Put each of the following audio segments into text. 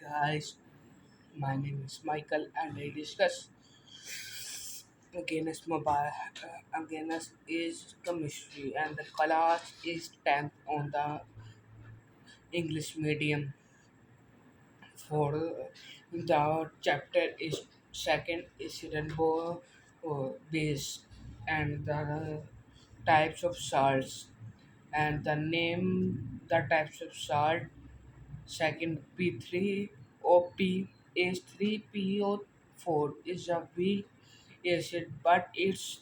guys, my name is Michael and I discuss against mobile against is chemistry and the class is 10th on the English medium for the chapter is second is rainbow base and the types of salts and the name the types of salt. Second, P3OP is 3PO4 is a weak acid, but its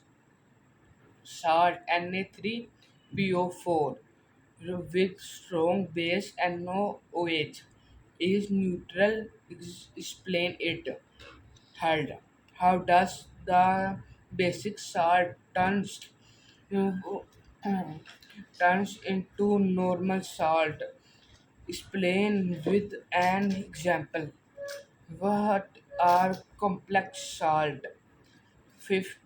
salt Na3PO4 with strong base and no OH is neutral. Explain it. Third, how does the basic salt turns into normal salt? Explain with an example. What are complex salt? Fifth,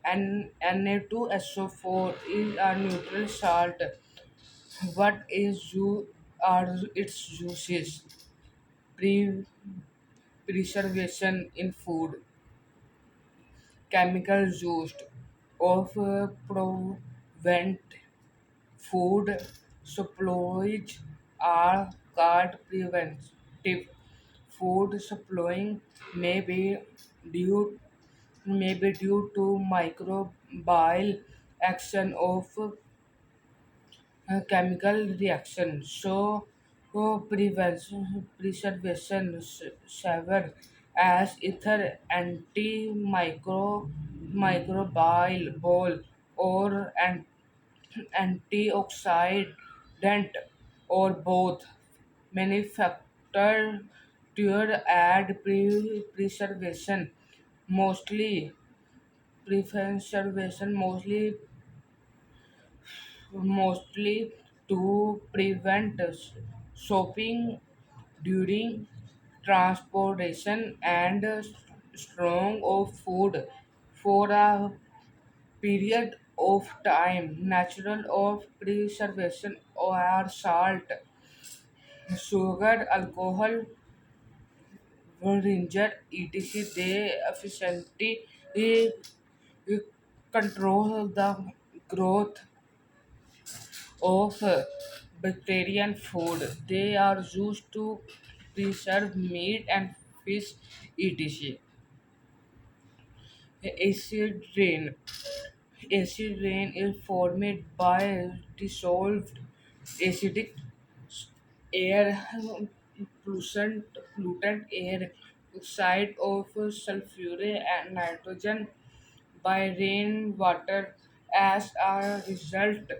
Na2SO4 is a neutral salt. What is are its uses? Pre- Preservation in food, chemicals used of prevent food spoilage are called preventive. Food spoiling may be due to microbial action of chemical reaction. So, preservation serve as ether microbial or antioxidant or both. Manufacturer add preservation mostly preservation mostly to prevent sopping during transportation and strong of food for a period of time. Natural of preservation or salt, sugar, alcohol, vinegar, etc. They efficiently eh, control the growth of bacterial food. They are used to preserve meat and fish, etc. Acid rain. Acid rain is formed by dissolved acidic air, pollutant air, oxide of sulfur and nitrogen by rainwater. As a result,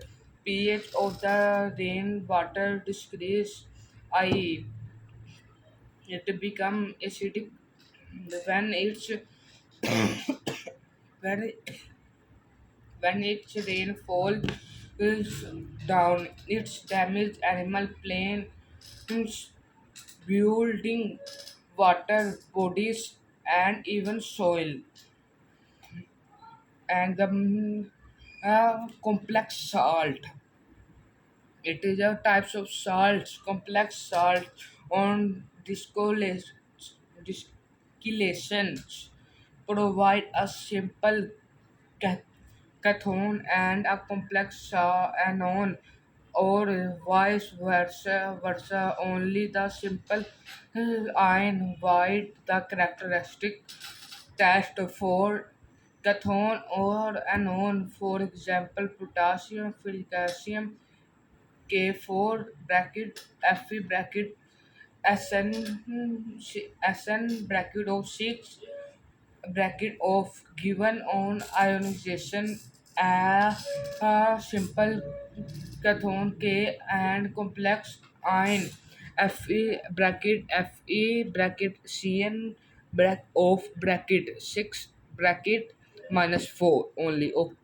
pH of the rainwater decreases, i.e., it becomes acidic when it's when when its rainfall is down. It's damage animal plants, building water bodies, and even soil. And the complex salt. It is a types of salts, complex salt on distillations provide a simple ca- cathode and a complex anion or vice versa. Only the simple ion void the characteristic test for cathode or anion. For example, potassium, potassium K4 bracket Fe bracket SN bracket of 6 bracket of given on ionization a simple cathode K and complex ion Fe bracket Cn bracket of bracket 6 bracket minus 4 only. Okay.